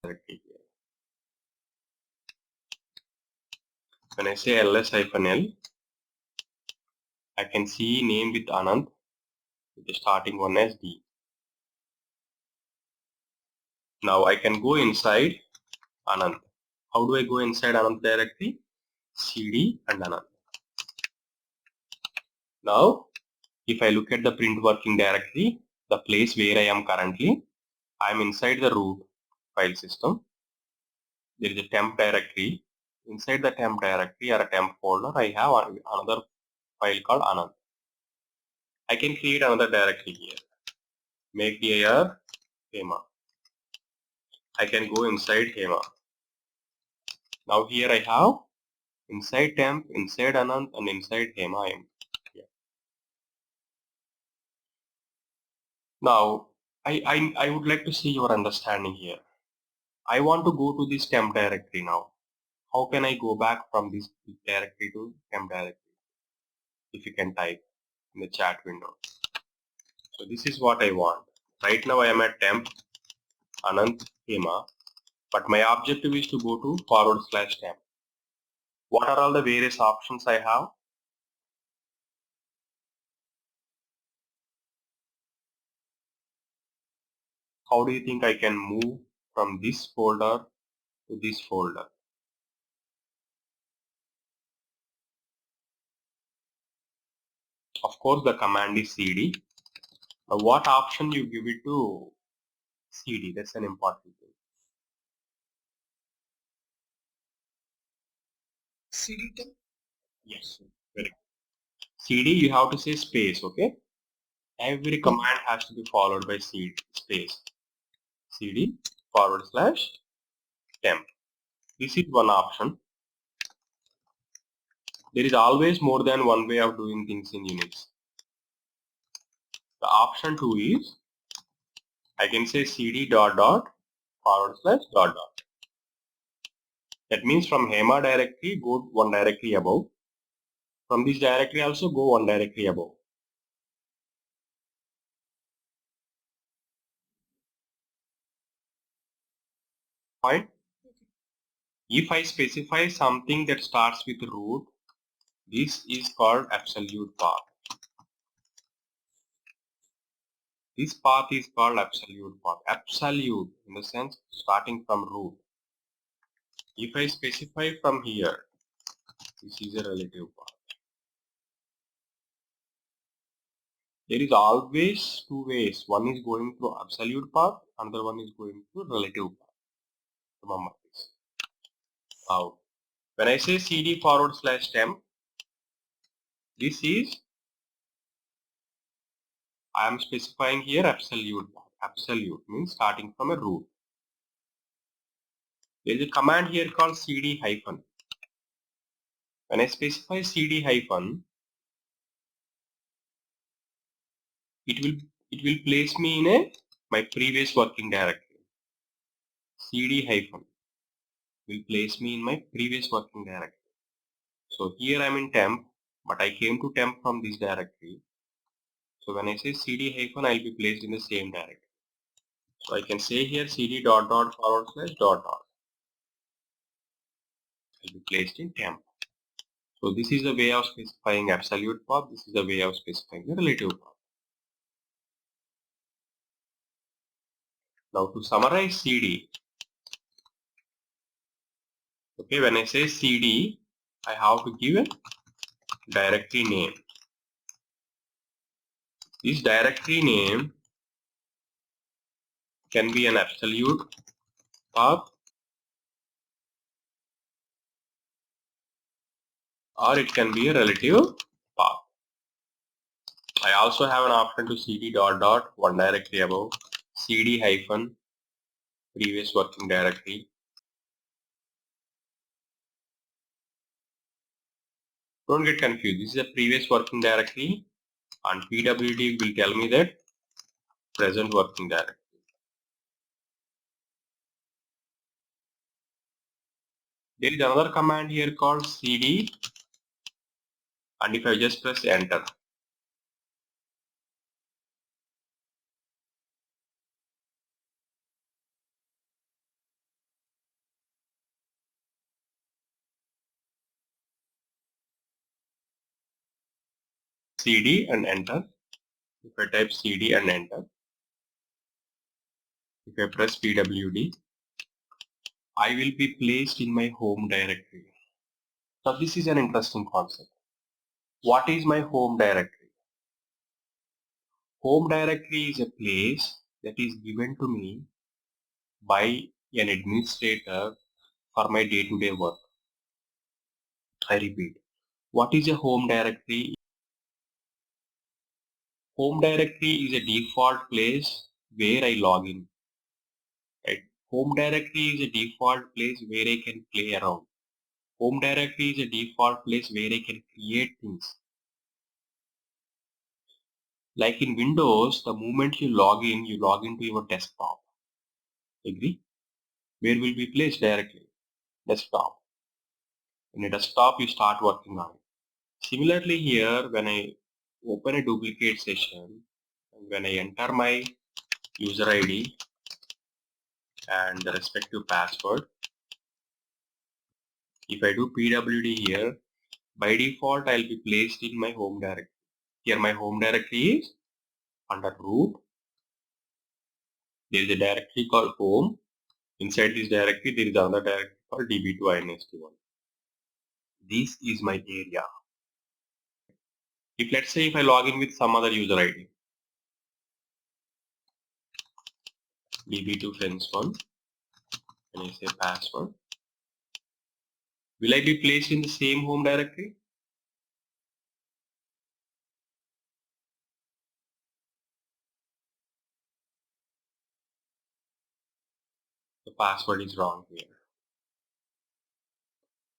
directory here. When I say ls-l, I can see name with Anand with the starting one as D. Now I can go inside Anand. How do I go inside Anand directory? CD and Anand. Now if I look at the print working directory, the place where I am currently, I am inside the root file system. There is a temp directory. Inside the temp directory or a temp folder, I have another file called Anand. I can create another directory here. Make dir Hema. I can go inside Hema. Now here I have inside temp, inside Anand, and inside Hema I am here. Now I would like to see your understanding here. I want to go to this temp directory now. How can I go back from this directory to temp directory? If you can type in the chat window. So this is what I want. Right now I am at temp Anand Hema, but my objective is to go to /temp. What are all the various options I have? How do you think I can move from this folder to this folder? Of course the command is cd. Now what option you give it to cd? That's an important thing. CD temp? Yes, very good. cd you have to say space, okay? Every command has to be followed by cd space. cd /temp. This is one option. There is always more than one way of doing things in Unix. The option 2 is I can say cd /. That means from Hema directory go one directory above. From this directory also go one directory above. Fine. If I specify something that starts with root, this is called absolute path. This path is called absolute path. Absolute in the sense starting from root. If I specify from here, this is a relative path. There is always two ways. One is going through absolute path, another one is going through relative path. Remember this. Now, when I say cd /temp, this is I am specifying here absolute path. Absolute means starting from a root. There is a command here called cd-. When I specify cd-, it will place me in my previous working directory. cd- will place me in my previous working directory. So here I am in temp, but I came to temp from this directory. So when I say cd-, I will be placed in the same directory. So I can say here cd .. I will be placed in temp. So this is the way of specifying absolute path. This is the way of specifying the relative path. Now to summarize cd, okay, when I say cd, I have to give a directory name. This directory name can be an absolute path or it can be a relative path. I also have an option to cd .. one directory above, cd-, previous working directory. Don't get confused. This is a previous working directory and pwd will tell me that present working directory. There is another command here called cd, and if I just press enter, cd and enter, if I type cd and enter, if I press pwd, I will be placed in my home directory. Now this is an interesting concept. What is my home directory? Home directory is a place that is given to me by an administrator for my day-to-day work. I repeat, what is a home directory? Home directory is a default place where I log in. Right? Home directory is a default place where I can play around. Home directory is a default place where I can create things. Like in Windows, the moment you log into your desktop. Agree? Where will be placed directly? Desktop. In a desktop, you start working on it. Similarly here, when I open a duplicate session, and when I enter my user ID and the respective password, if I do pwd here, by default I'll be placed in my home directory. Here my home directory is under root. There is a directory called home. Inside this directory there is another directory called db2inst1. This is my area. If let's say if I log in with some other user ID, db2fence1, and I say password, will I be placed in the same home directory? The password is wrong here.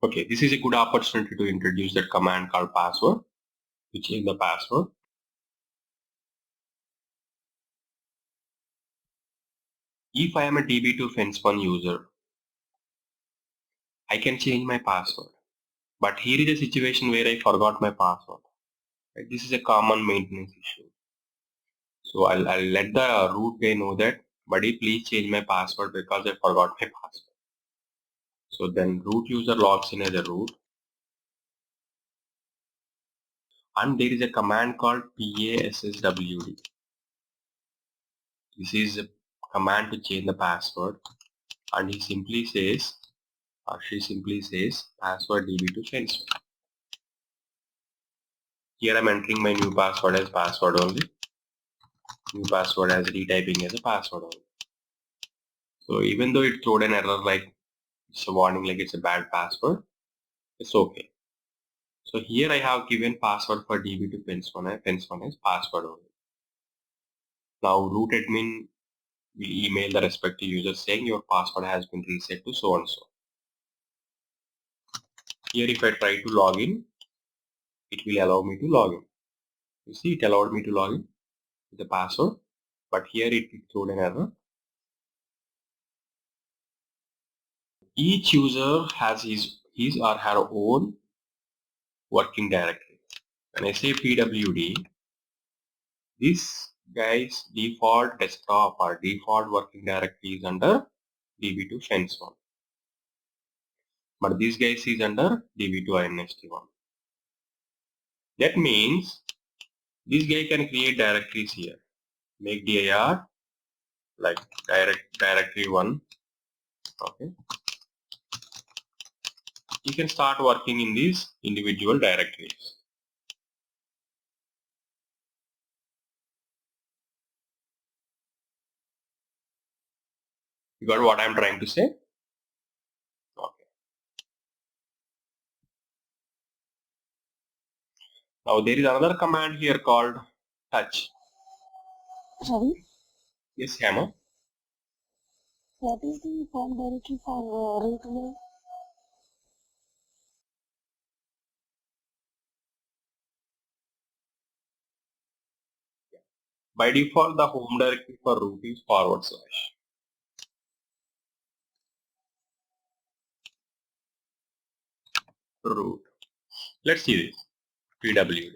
Okay, this is a good opportunity to introduce that command called password to change the password. If I am a db2fence1 user, I can change my password. But here is a situation where I forgot my password. Right? This is a common maintenance issue. So I'll let the root guy know that, buddy, please change my password because I forgot my password. So then root user logs in as a root, and there is a command called passwd. This is a command to change the password, and he simply says, or she simply says, password db2fence. Here I'm entering my new password as password only. New password as retyping as a password only. So even though it throws an error like it's a warning like it's a bad password, it's okay. So here I have given password for db2fence1 as password only. Now root admin will email the respective user saying your password has been reset to so and so. Here if I try to log in, it will allow me to log in. You see, it allowed me to log in with the password, but here it threw an error. Each user has his or her own working directory. When I say pwd, this guy's default desktop or default working directory is under db2fence1, but this guy is under db2inst1. That means this guy can create directories here. Make dir like directory 1. Okay, you can start working in these individual directories. You got what I'm trying to say? Okay. Now there is another command here called touch. Sorry, Yes, Hammer. what is the home directory for root name? By default, the home directory for root is /. Root. Let's see this. pwd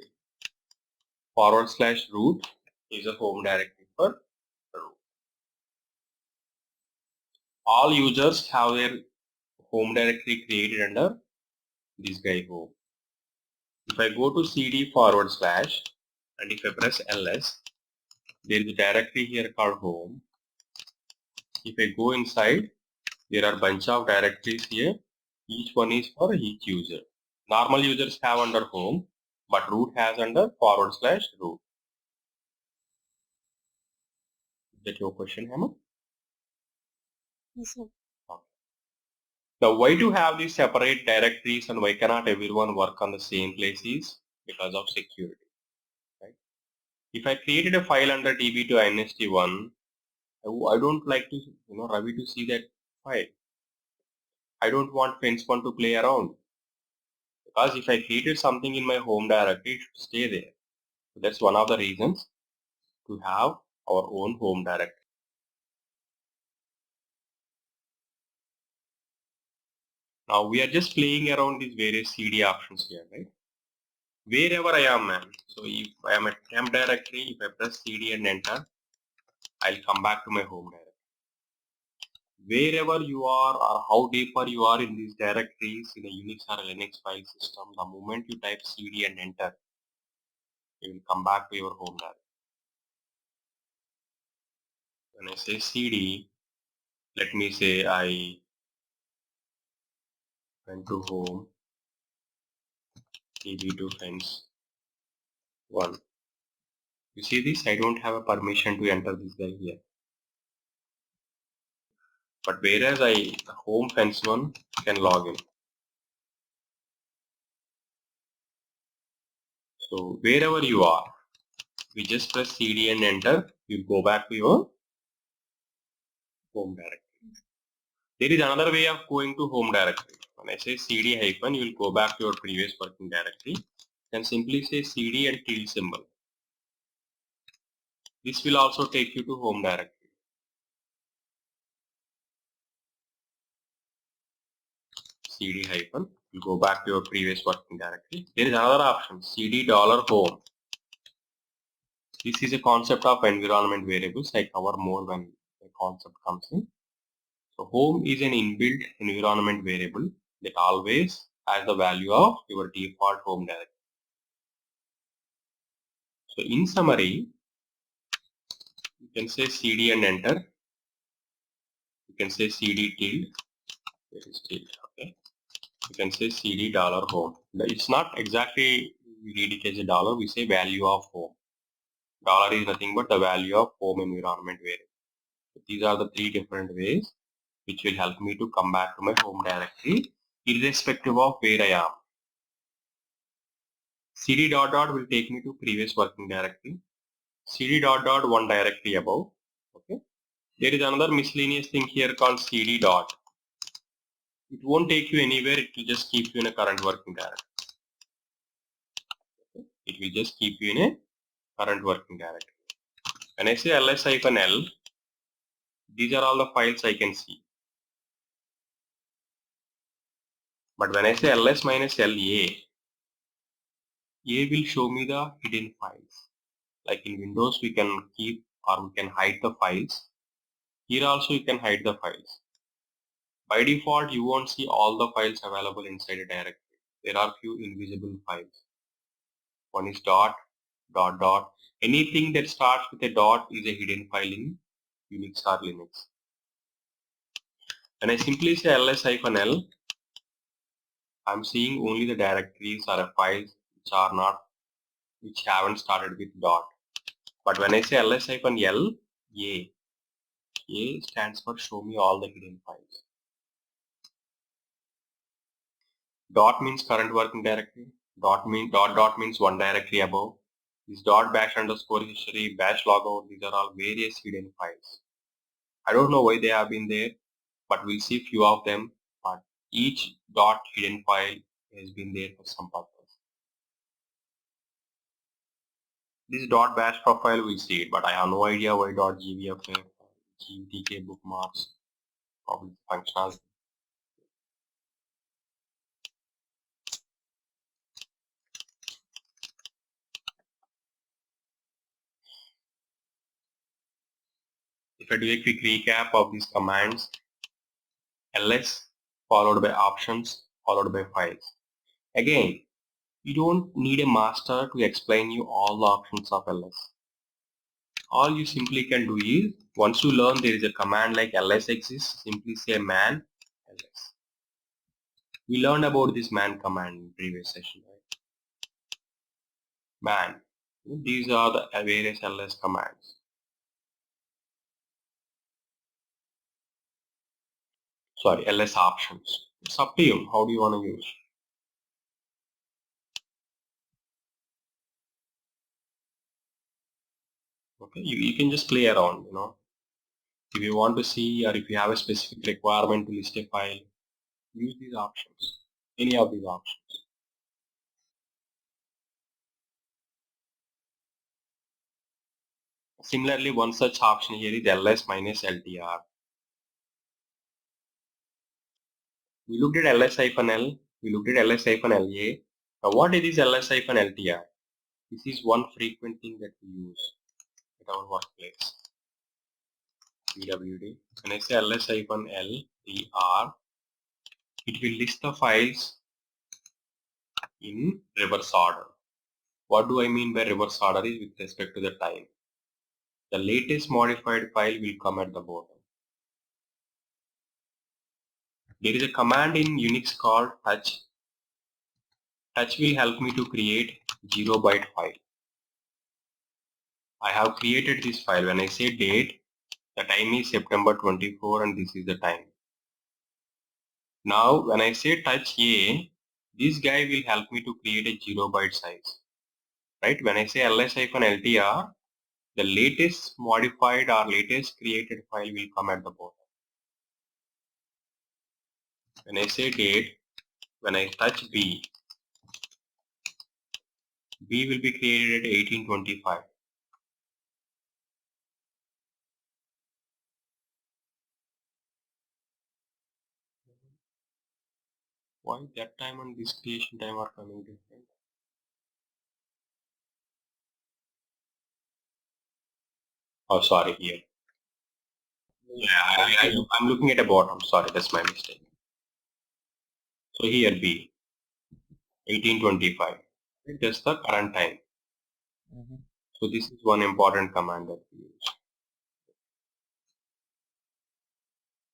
/root is a home directory for root. All users have their home directory created under this guy home. If I go to cd /, and if I press ls, there is a directory here called home. If I go inside, there are bunch of directories here. Each one is for each user. Normal users have under home, but root has under /root. Is that your question, Hema? Yes, sir. Okay. Now, why to have these separate directories and why cannot everyone work on the same places? Because of security, right? If I created a file under db to inst1, I don't like to, Ravi to see that file. I don't want fence1 to play around, because if I created something in my home directory, it should stay there. So that's one of the reasons to have our own home directory. Now we are just playing around these various CD options here, right? Wherever I am, man. So if I am at temp directory, if I press CD and enter, I'll come back to my home directory. Wherever you are or how deeper you are in these directories in a Unix or a Linux file system, the moment you type CD and enter, you will come back to your home directory. When I say CD, let me say I went to home, db2 fence 1. You see this? I don't have a permission to enter this guy here. But whereas home fence 1 can log in. So wherever you are, we just press CD and enter, you'll go back to your home directory. There is another way of going to home directory. When I say CD hyphen, you will go back to your previous working directory. Then simply say CD and tilde symbol. This will also take you to home directory. CD hyphen, you go back to your previous working directory. There is another option, CD $home. This is a concept of environment variables. I cover more when the concept comes in. So home is an inbuilt environment variable that always has the value of your default home directory. So in summary, you can say CD and enter. You can say CD tilde. There is tilde. Okay. You can say CD $home. It's not exactly we read it as a dollar. We say value of home. Dollar is nothing but the value of home environment variable. So these are the three different ways which will help me to come back to my home directory irrespective of where I am. CD dot dot will take me to previous working directory. CD dot dot one directly above. Okay. There is another miscellaneous thing here called CD dot. It won't take you anywhere. It will just keep you in a current working directory. Okay. It will just keep you in a current working directory. When I say ls-l, these are all the files I can see. But when I say ls-la, A will show me the hidden files. Like in Windows, we can keep or we can hide the files. Here also you can hide the files. By default, you won't see all the files available inside a directory. There are few invisible files. One is dot, dot, dot. Anything that starts with a dot is a hidden file in Unix or Linux. When I simply say ls-l, I'm seeing only the directories or files which haven't started with dot. But when I say ls-l, A stands for show me all the hidden files. Dot means current working directory. Dot means one directory above. This dot bash underscore history, bash logout, these are all various hidden files. I don't know why they have been there, but we'll see few of them. But each dot hidden file has been there for some purpose. This dot bash profile we'll see it, but I have no idea why dot gbff, gtk bookmarks, of functionality. If I do a quick recap of these commands, ls followed by options followed by files. Again, You don't need a master to explain you all the options of ls. All you simply can do is, once you learn there is a command like ls exists, simply say man ls. We learned about this man command in previous session, right? Man. These are the various ls commands. Sorry, ls options. It's up to you. How do you want to use? Okay, you can just play around, If you want to see or if you have a specific requirement to list a file, use these options. Any of these options. Similarly, one such option here is ls minus ltr. We looked at ls-l, we looked at ls-la. Now what is ls-ltr? This is one frequent thing that we use at our workplace. pwd. When I say ls-ltr, it will list the files in reverse order. What do I mean by reverse order is with respect to the time. The latest modified file will come at the bottom. There is a command in Unix called touch. Touch will help me to create 0-byte file. I have created this file. When I say date, the time is September 24 and this is the time. Now when I say touch A, this guy will help me to create a 0-byte size. Right? When I say ls-ltr, the latest modified or latest created file will come at the bottom. When I say date, when I touch B, B will be created at 1825. Why that time and this creation time are coming different? Oh, sorry, here. Yeah, I'm looking at a bottom. Sorry, that's my mistake. So here B, 1825. That's the current time. So this is one important command that we use.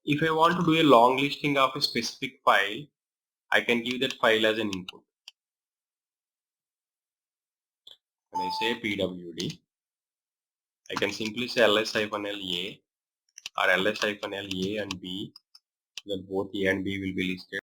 If I want to do a long listing of a specific file, I can give that file as an input. When I say pwd, I can simply say ls-la or ls-la and b, then both a and b will be listed.